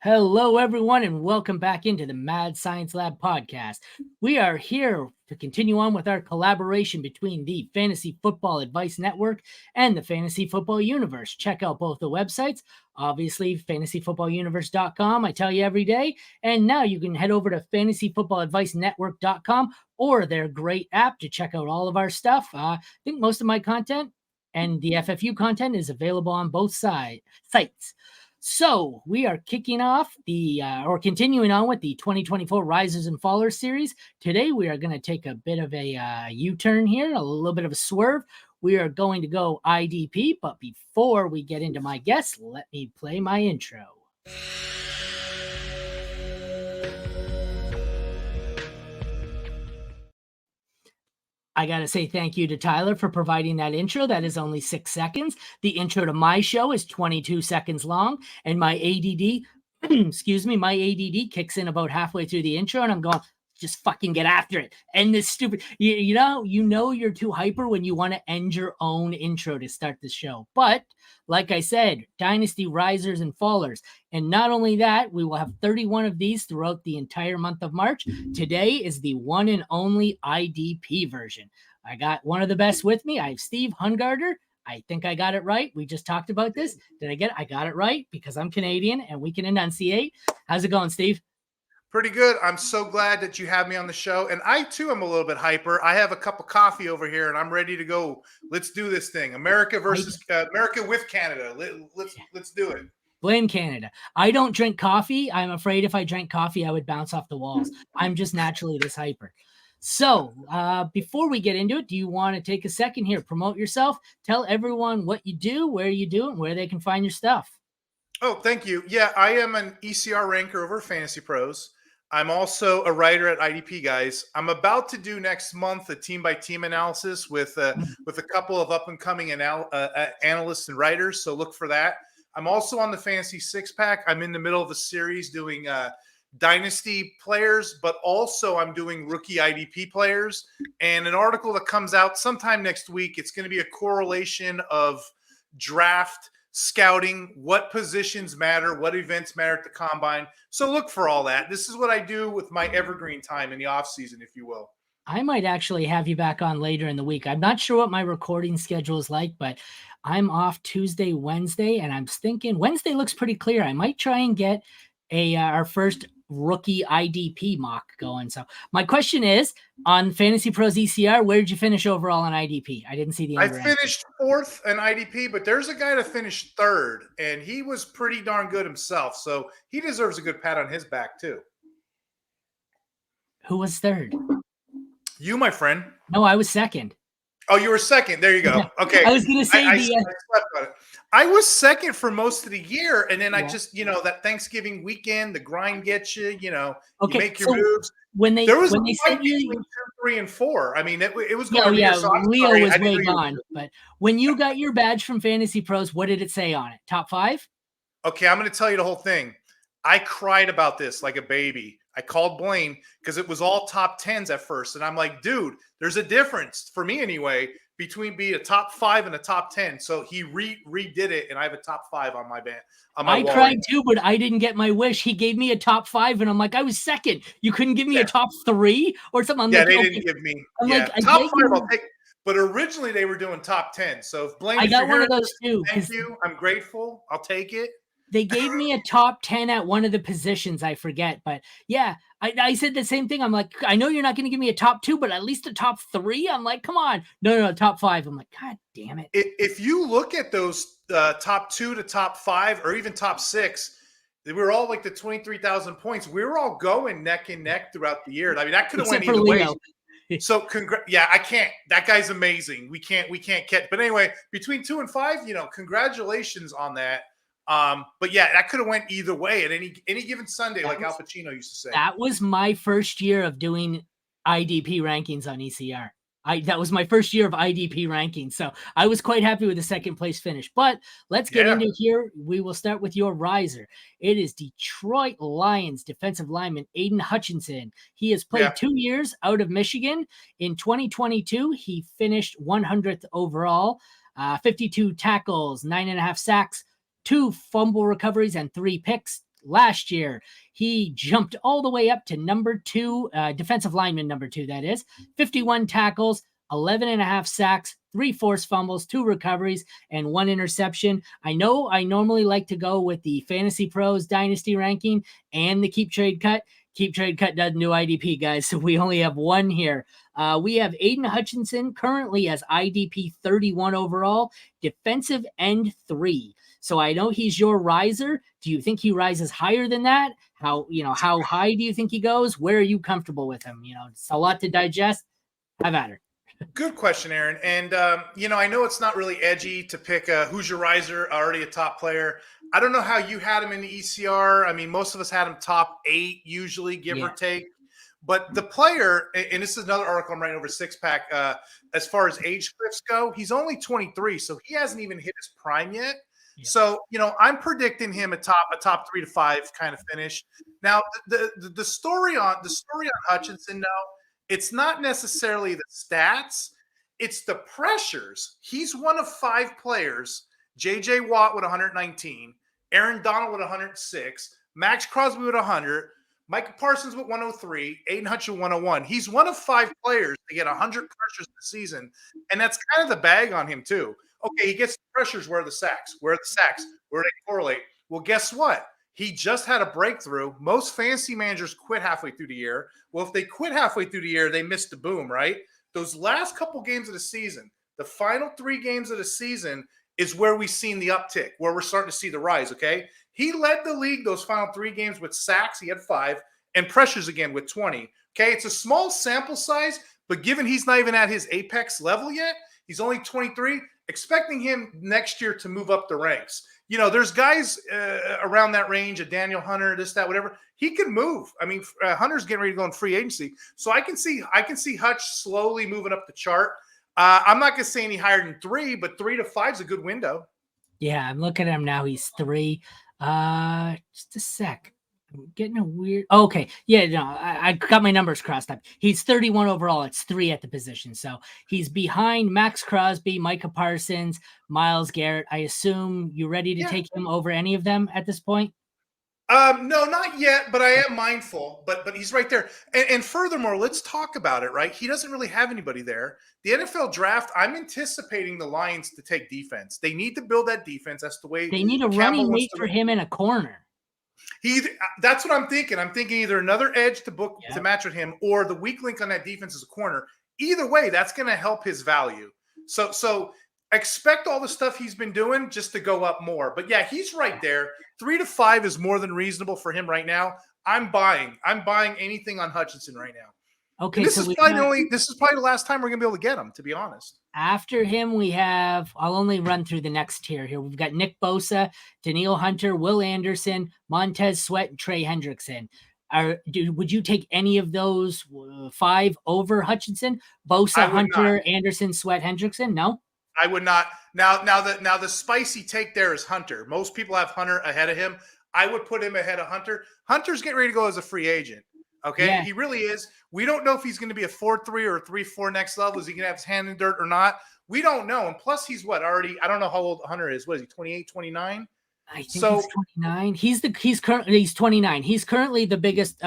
Hello, everyone, and welcome back into the Mad Science Lab podcast. We are here to continue on with our collaboration between the Fantasy Football Advice Network and the Fantasy Football Universe. Check out both the websites, obviously, fantasyfootballuniverse.com, I tell you every day. And now you can head over to fantasyfootballadvicenetwork.com or their great app to check out all of our stuff. I think most of my content and the FFU content is available on both sites. So we are kicking off or continuing on with the 2024 Risers and Fallers series. Today we are going to take a bit of a U-turn here, a little bit of a swerve. We are going to go IDP, but before we get into my guests, let me play my intro. I got to say thank you to Tyler for providing that intro. That is only 6 seconds. The intro to my show is 22 seconds long, and my ADD, my ADD kicks in about halfway through the intro, and I'm going, just fucking get after it. End this stupid, you know you're too hyper when you want to end your own intro to start the show. But like I said, Dynasty, Risers, and Fallers. And not only that, we will have 31 of these throughout the entire month of March. Today is the one and only IDP version. I got one of the best with me. I have Steve Hungarter. I think I got it right. We just talked about this. I got it right because I'm Canadian and we can enunciate. How's it going, Steve? Pretty good. I'm so glad that you have me on the show. And I, too, am a little bit hyper. I have a cup of coffee over here, and I'm ready to go. Let's do this thing. America versus America with Canada. Let's do it. Blame Canada. I don't drink coffee. I'm afraid if I drank coffee, I would bounce off the walls. I'm just naturally this hyper. So before we get into it, do you want to take a second here, promote yourself, tell everyone what you do, where you do it, and where they can find your stuff? Oh, thank you. Yeah, I am an ECR ranker over Fantasy Pros. I'm also a writer at IDP, guys. I'm about to do next month a team-by-team analysis with a couple of up-and-coming analysts and writers, so look for that. I'm also on the Fantasy Six-Pack. I'm in the middle of a series doing Dynasty players, but also I'm doing rookie IDP players. And an article that comes out sometime next week, it's going to be a correlation of draft scouting, what positions matter, what events matter at the combine. So look for all that. This is what I do with my evergreen time in the off season, if you will. I might actually have you back on later in the week. I'm not sure what my recording schedule is like, but I'm off Tuesday, Wednesday, and I'm thinking Wednesday looks pretty clear. I might try and get our first rookie IDP mock going. So my question is, on Fantasy Pros ECR, where did you finish overall on IDP? I didn't see the end. I finished 4th in IDP, but there's a guy that finished 3rd, and he was pretty darn good himself. So he deserves a good pat on his back too. Who was 3rd? You, my friend. No, I was 2nd. Oh, you were 2nd. There you go. Okay. I was going to say I slept on it. I was 2nd for most of the year, and then I just, that Thanksgiving weekend, the grind gets you. You make your moves. There was a fight between 2, 3, and 4. I mean, it was going. Leo was way gone. But when you got your badge from Fantasy Pros, what did it say on it? Top 5? Okay, I'm going to tell you the whole thing. I cried about this like a baby. I called Blaine because it was all top 10s at first. And I'm like, dude, there's a difference, for me anyway, between being a top 5 and a top 10. So he redid it, and I have a top 5 on my band. I cried too, but I didn't get my wish. He gave me a top 5, and I'm like, I was 2nd. You couldn't give me a top 3 or something? They didn't give me. Top 5 I'll take. But originally they were doing top 10. So if Blaine, I got one of those too. Thank you. I'm grateful. I'll take it. They gave me a top 10 at one of the positions. I forget. But yeah, I said the same thing. I'm like, I know you're not going to give me a top 2, but at least a top 3. I'm like, come on. No, top 5. I'm like, God damn it. If you look at those top 2 to top 5 or even top 6, they were all like the 23,000 points. We were all going neck and neck throughout the year. I mean, that could have went either way. So I can't. That guy's amazing. We can't catch. But anyway, between 2 and 5, congratulations on that. But yeah, that could have went either way at any given Sunday, like Al Pacino used to say. That was my first year of doing IDP rankings on ECR. That was my first year of IDP rankings. So I was quite happy with the 2nd place finish. But let's get into here. We will start with your riser. It is Detroit Lions defensive lineman Aiden Hutchinson. He has played 2 years out of Michigan. In 2022, he finished 100th overall, 52 tackles, 9.5 sacks, 2 fumble recoveries, and 3 picks. last year, he jumped all the way up to number 2, defensive lineman number 2, that is, 51 tackles, 11 and a half sacks, 3 forced fumbles, 2 recoveries, and 1 interception. I know I normally like to go with the Fantasy Pros Dynasty ranking and the Keep Trade Cut. Keep Trade Cut doesn't do IDP, guys, so we only have one here. We have Aiden Hutchinson currently as IDP 31 overall, defensive end 3. So I know he's your riser. Do you think he rises higher than that? How high do you think he goes? Where are you comfortable with him? It's a lot to digest. Have at her. Good question, Aaron. And, I know it's not really edgy to pick who's your riser, already a top player. I don't know how you had him in the ECR. I mean, most of us had him top 8 usually, give or take. But the player, and this is another article I'm writing over Six Pack, as far as age cliffs go, he's only 23, so he hasn't even hit his prime yet. Yeah. So, I'm predicting him a top 3 to 5 kind of finish. Now, the story on Hutchinson, though, it's not necessarily the stats, it's the pressures. He's one of 5 players, J.J. Watt with 119, Aaron Donald with 106, Max Crosby with 100, Micah Parsons with 103, Aiden Hutchinson 101. He's one of 5 players to get 100 pressures this season, and that's kind of the bag on him too. Okay, he gets the pressures. Where are the sacks? Where do they correlate? Well, guess what? He just had a breakthrough. Most fantasy managers quit halfway through the year. Well, if they quit halfway through the year, they missed the boom, right? Those last couple games of the season, the final 3 games of the season is where we've seen the uptick, where we're starting to see the rise, okay? He led the league those final 3 games with sacks. He had 5, and pressures again with 20. Okay, it's a small sample size, but given he's not even at his apex level yet, he's only 23, expecting him next year to move up the ranks. There's guys around that range, a Daniel Hunter, this, that, whatever. He can move. I mean, Hunter's getting ready to go in free agency. So I can see Hutch slowly moving up the chart. I'm not going to say any higher than 3, but 3 to 5 is a good window. Yeah, I'm looking at him now. He's 3. Just a sec. I'm getting a weird. Okay. Yeah, no, I got my numbers crossed up. He's 31 overall. It's 3 at the position. So he's behind Max Crosby, Micah Parsons, Myles Garrett. I assume you're ready to take him over any of them at this point? No, not yet, but I am mindful. But he's right there. And furthermore, let's talk about it, right? He doesn't really have anybody there. The NFL draft, I'm anticipating the Lions to take defense. They need to build that defense. That's the way they need a running mate for him in a corner. That's what I'm thinking. I'm thinking either another edge to match with him, or the weak link on that defense is a corner. Either way, that's going to help his value. So expect all the stuff he's been doing just to go up more. But yeah, he's right there. 3 to 5 is more than reasonable for him right now. I'm buying anything on Hutchinson right now. Okay, and this is probably the last time we're going to be able to get him, to be honest. After him, we have, I'll only run through the next tier here. We've got Nick Bosa, Daniil Hunter, Will Anderson, Montez Sweat, and Trey Hendrickson. Would you take any of those 5 over Hutchinson? Bosa, Hunter, Anderson, Sweat, Hendrickson? No? I would not. Now the spicy take there is Hunter. Most people have Hunter ahead of him. I would put him ahead of Hunter. Hunter's getting ready to go as a free agent. Okay, yeah. He really is. We don't know if he's going to be a 4.3 or a 3.4 next level. Is he going to have his hand in dirt or not? We don't know. And plus, he's already? I don't know how old Hunter is. What is he? 28, 29? I think he's 29. He's 29. He's currently the biggest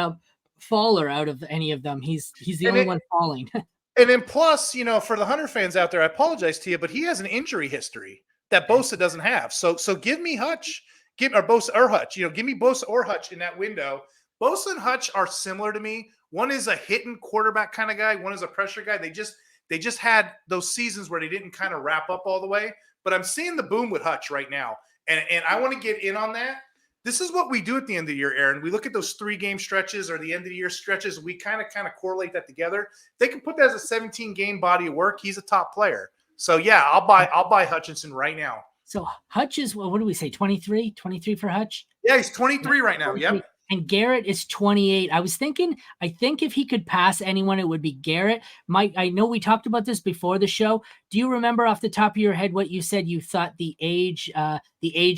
faller out of any of them. He's the only one falling. And then plus, for the Hunter fans out there, I apologize to you, but he has an injury history that Bosa doesn't have. So give me Hutch, Bosa or Hutch. Give me Bosa or Hutch in that window. Bosa and Hutch are similar to me. One is a hitting quarterback kind of guy. One is a pressure guy. They just had those seasons where they didn't kind of wrap up all the way. But I'm seeing the boom with Hutch right now, and I want to get in on that. This is what we do at the end of the year, Aaron. We look at those 3-game stretches or the end of the year stretches. We kind of correlate that together. They can put that as a 17-game body of work. He's a top player. So yeah, I'll buy Hutchinson right now. So Hutch is, what do we say? 23 for Hutch? Yeah, he's 23 right now. Yep. And Garrett is 28. I think if he could pass anyone, it would be Garrett. Mike, I know we talked about this before the show. Do you remember off the top of your head what you said you thought the age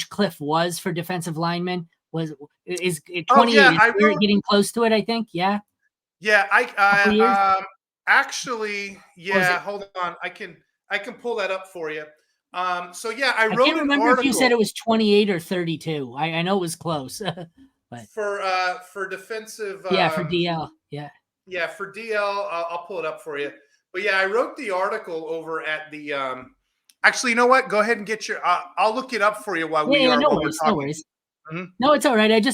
cliff was for defensive linemen? Is it 28? Is Garrett getting close to it, I think? Yeah. Yeah, actually, yeah, hold on. I can pull that up for you. I wrote. I can't remember if you said it was 28 or 32. I know it was close. But for defensive, yeah, for DL, yeah, for DL, I'll pull it up for you. But yeah, I wrote the article over at the. Actually, you know what? Go ahead and get your. I'll look it up for you while no while we're worries, no talking. worries. Mm-hmm. No, it's all right.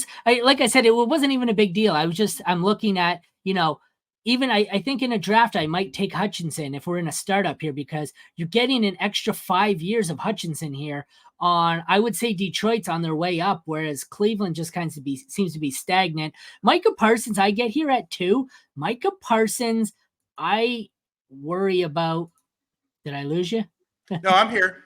Like I said, it wasn't even a big deal. I'm looking at, even I think in a draft, I might take Hutchinson if we're in a startup here, because you're getting an extra 5 years of Hutchinson here I would say Detroit's on their way up, whereas Cleveland just seems to be stagnant. Micah Parsons, I get here at 2. Micah Parsons, I worry about, did I lose you? No, I'm here.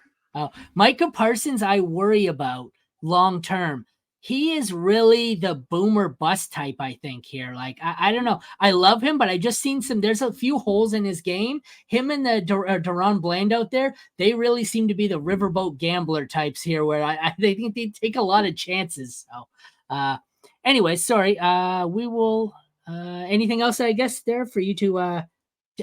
Micah Parsons, I worry about long term. He is really the boomer bust type, I think, here. Like, I don't know. I love him, but I just seen there's a few holes in his game. Him and the Deron Bland out there, they really seem to be the riverboat gambler types here, where they think they take a lot of chances. So, anyway, sorry. We will, anything else, I guess, there for you to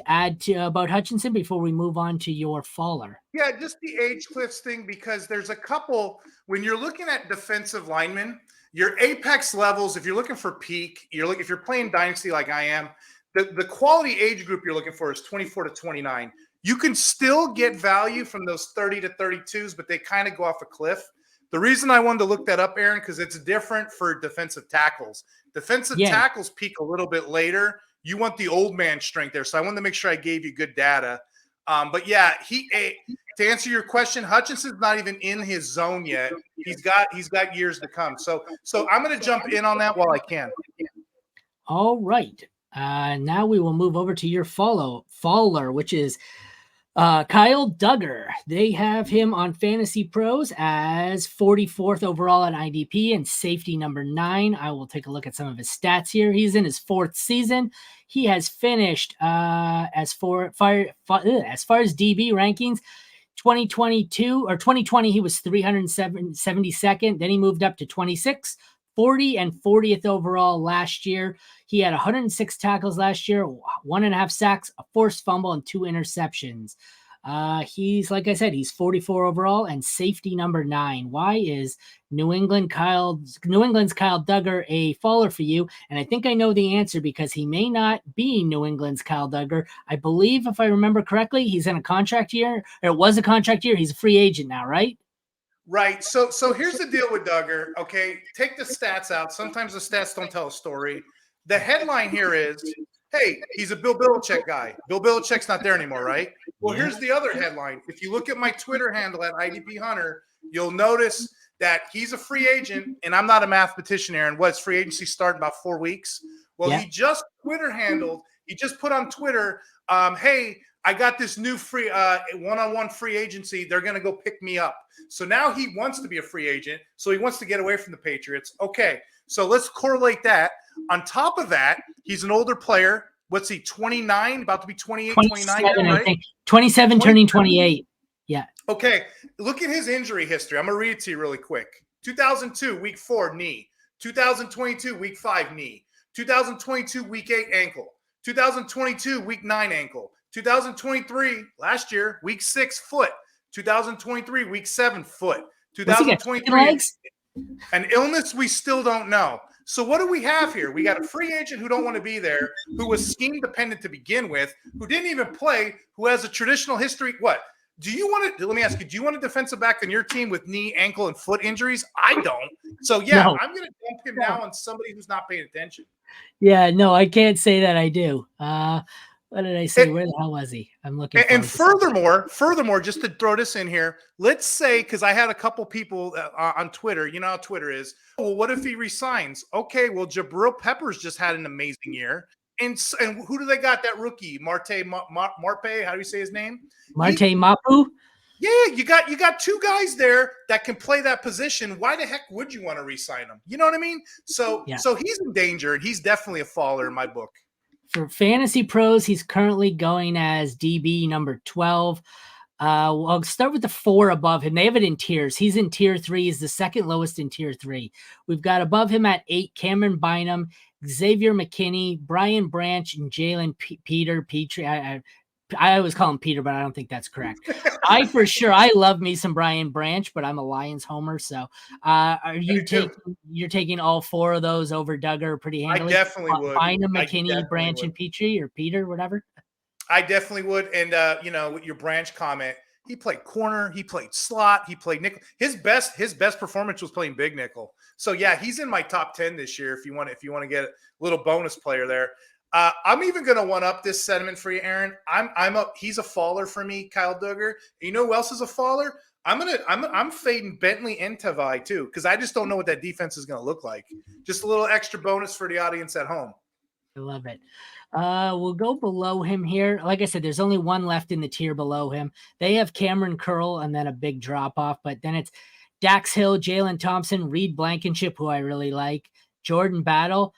add to about Hutchinson before we move on to your faller? Yeah, just the age cliffs thing, because there's a couple when you're looking at defensive linemen, your apex levels, if you're looking for peak, if you're playing Dynasty like I am, the quality age group you're looking for is 24 to 29. You can still get value from those 30 to 32s, but they kind of go off a cliff. The reason I wanted to look that up, Aaron, because it's different for defensive tackles. Defensive tackles peak a little bit later. You want the old man strength there. So I wanted to make sure I gave you good data. But yeah, to answer your question, Hutchinson's not even in his zone yet. He's got years to come. So I'm going to jump in on that while I can. All right. Now we will move over to your faller, which is Kyle Duggar. They have him on Fantasy Pros as 44th overall at IDP and safety number 9. I will take a look at some of his stats here. He's in his 4th season. He has finished as far as DB rankings, 2022 or 2020, he was 372nd. Then he moved up to 26, 40, and 40th overall last year. He had 106 tackles last year, 1.5 sacks, a forced fumble, and 2 interceptions. He's, like I said, he's 44 overall and safety number 9. Why is New England's Kyle Duggar a faller for you? And I think I know the answer, because he may not be New England's Kyle Duggar. I believe, if I remember correctly, he's in a contract year, or it was a contract year. He's a free agent now, right? Right. So here's the deal with Duggar. Okay, take the stats out. Sometimes the stats don't tell a story. The headline here is, hey, he's a Bill Belichick guy. Bill Belichick's not there anymore, right? Well, here's the other headline. If you look at my Twitter handle at IDP Hunter, you'll notice that he's a free agent, and I'm not a mathematician, Aaron. What's free agency start in about 4 weeks? Well, he just he just put on Twitter, hey, I got this new free one-on-one free agency. They're going to go pick me up. So now he wants to be a free agent. So he wants to get away from the Patriots. Okay, so let's correlate that. On top of that, he's an older player. What's he, 29, about to be 28, 29? Right? I think. 27, turning 28. Yeah. Okay, look at his injury history. I'm going to read it to you really quick. 2002, week 4, knee. 2022, week 5, knee. 2022, week 8, ankle. 2022, week 9, ankle. 2023, last year, week 6, foot. 2023, week 7, foot. 2023, an illness we still don't know. So what do we have here? We got a free agent who don't want to be there, who was scheme dependent to begin with, who didn't even play, who has a traditional history. What? Do you want to, let me ask you, do you want a defensive back on your team with knee, ankle, and foot injuries? I don't. So yeah, no. I'm going to dump him now on somebody who's not paying attention. Yeah, no, I can't say that I do. What did I say? Where the hell was he? I'm looking. And furthermore, just to throw this in here, let's say, because I had a couple people on Twitter, you know how Twitter is. Well, what if he resigns? Okay, well, Jabril Peppers just had an amazing year. And who do they got? That rookie, Marpe, how do you say his name? Marte Mapu? Yeah, you got 2 guys there that can play that position. Why the heck would you want to re-sign him? You know what I mean? So he's in danger, and he's definitely a faller in my book. For Fantasy Pros, he's currently going as DB number 12. I'll start with the 4 above him. They have it in tiers. He's in tier 3. He's the second lowest in tier 3. We've got above him at 8, Cameron Bynum, Xavier McKinney, Brian Branch, and Jalen Petrie. I always call him Peter, but I don't think that's correct. I love me some Brian Branch, but I'm a Lions homer. So are you you're taking all four of those over Duggar pretty handily? I definitely would. Bynum, McKinney, Branch, and Petrie, or Peter, whatever. I definitely would. And with your Branch comment, he played corner, he played slot, he played nickel. His best performance was playing big nickel. So yeah, he's in my top 10 this year. If you want to get a little bonus player there. I'm even going to one up this sentiment for you, Aaron. He's a faller for me, Kyle Duggar. You know who else is a faller? I'm fading Bentley and Tavai too, because I just don't know what that defense is going to look like. Just a little extra bonus for the audience at home. I love it. We'll go below him here. Like I said, there's only one left in the tier below him. They have Cameron Curl and then a big drop off, but then it's Dax Hill, Jalen Thompson, Reed Blankenship, who I really like, Jordan Battle.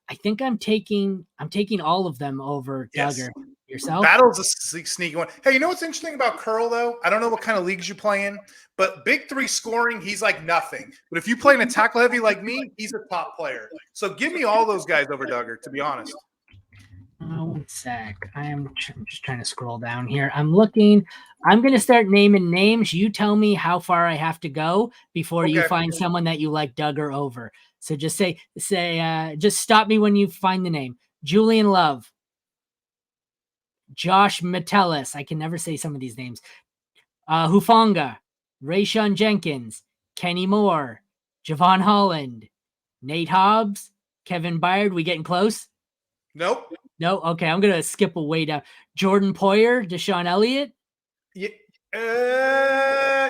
I think I'm taking all of them over Duggar. Yourself? Battle's a sneaky one. Hey, you know what's interesting about Curl, though? I don't know what kind of leagues you play in, but big three scoring, he's like nothing. But if you play in a tackle heavy like me, he's a top player. So give me all those guys over Duggar, to be honest. One sec. I'm just trying to scroll down here. I'm looking. I'm going to start naming names. You tell me how far I have to go before you find someone that you like Duggar over. So just just stop me when you find the name. Julian Love, Josh Metellus. I can never say some of these names. Hufanga, Rayshon Jenkins, Kenny Moore, Javon Holland, Nate Hobbs, Kevin Byard. We getting close? Nope. No? Okay, I'm going to skip a way down. Jordan Poyer, Deshaun Elliott? Yeah,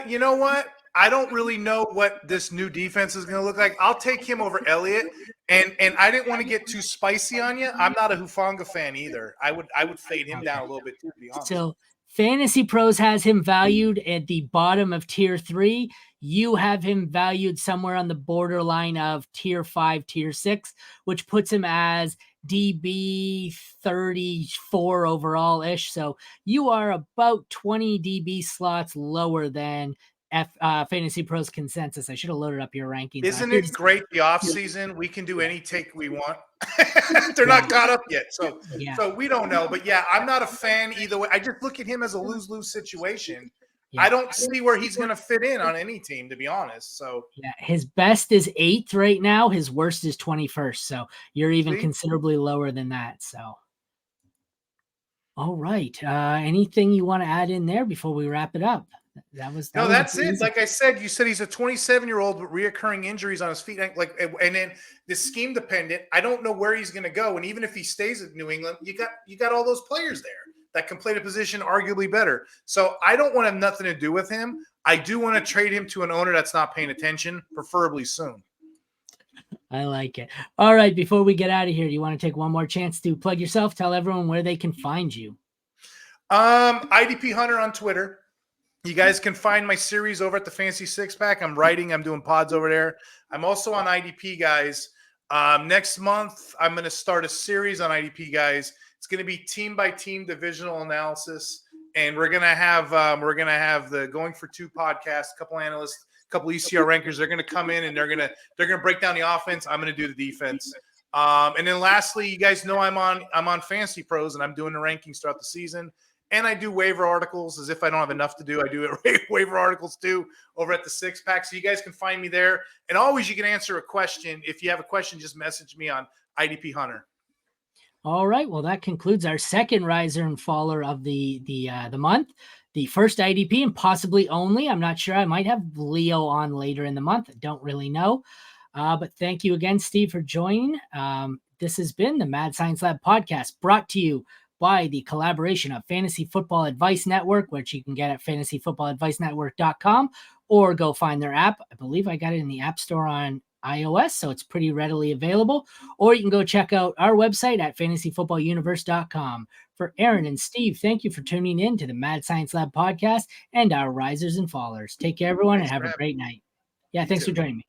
you know what? I don't really know what this new defense is going to look like. I'll take him over Elliott, and I didn't want to get too spicy on you. I'm not a Hufanga fan either. I would fade him down a little bit too, to be honest. So Fantasy Pros has him valued at the bottom of tier 3. You have him valued somewhere on the borderline of tier 5, tier 6, which puts him as DB 34 overall ish. So you are about 20 DB slots lower than Fantasy Pros consensus. I should have loaded up your rankings. Isn't it great the off season? We can do any take we want. They're not caught up yet. So we don't know. But yeah, I'm not a fan either way. I just look at him as a lose-lose situation. Yeah. I don't see where he's going to fit in on any team, to be honest. So yeah, his best is 8th right now. His worst is 21st. So you're even considerably lower than that. So, all right. Anything you want to add in there before we wrap it up? That's it. Like I said, you said he's a 27-year-old with reoccurring injuries on his feet, and then the scheme dependent. I don't know where he's going to go, and even if he stays at New England, you got all those players there that can play the position arguably better. So I don't want to have nothing to do with him. I do want to trade him to an owner that's not paying attention, preferably soon. I like it. All right, before we get out of here, do you want to take one more chance to plug yourself? Tell everyone where they can find you. IDP Hunter on Twitter. You guys can find my series over at the Fantasy Six Pack. I'm doing pods over there. I'm also on IDP, guys. Next month, I'm going to start a series on IDP, guys. It's going to be team by team divisional analysis, and we're going to have the Going for Two podcast. A couple analysts, a couple ECR rankers. They're going to come in and they're going to break down the offense. I'm going to do the defense. And then lastly, you guys know I'm on Fantasy Pros, and I'm doing the rankings throughout the season. And I do waiver articles as if I don't have enough to do. I do waiver articles too over at the Six Pack. So you guys can find me there. And always you can answer a question. If you have a question, just message me on IDP Hunter. All right. Well, that concludes our second riser and faller of the month. The first IDP and possibly only. I'm not sure. I might have Leo on later in the month. I don't really know. But thank you again, Steve, for joining. This has been the Mad Science Lab podcast, brought to you by the collaboration of Fantasy Football Advice Network, which you can get at fantasyfootballadvicenetwork.com, or go find their app. I believe I got it in the App Store on iOS, so it's pretty readily available. Or you can go check out our website at fantasyfootballuniverse.com. For Aaron and Steve, thank you for tuning in to the Mad Science Lab podcast and our risers and fallers. Take care, everyone, and have a great night. Yeah, thanks for joining me.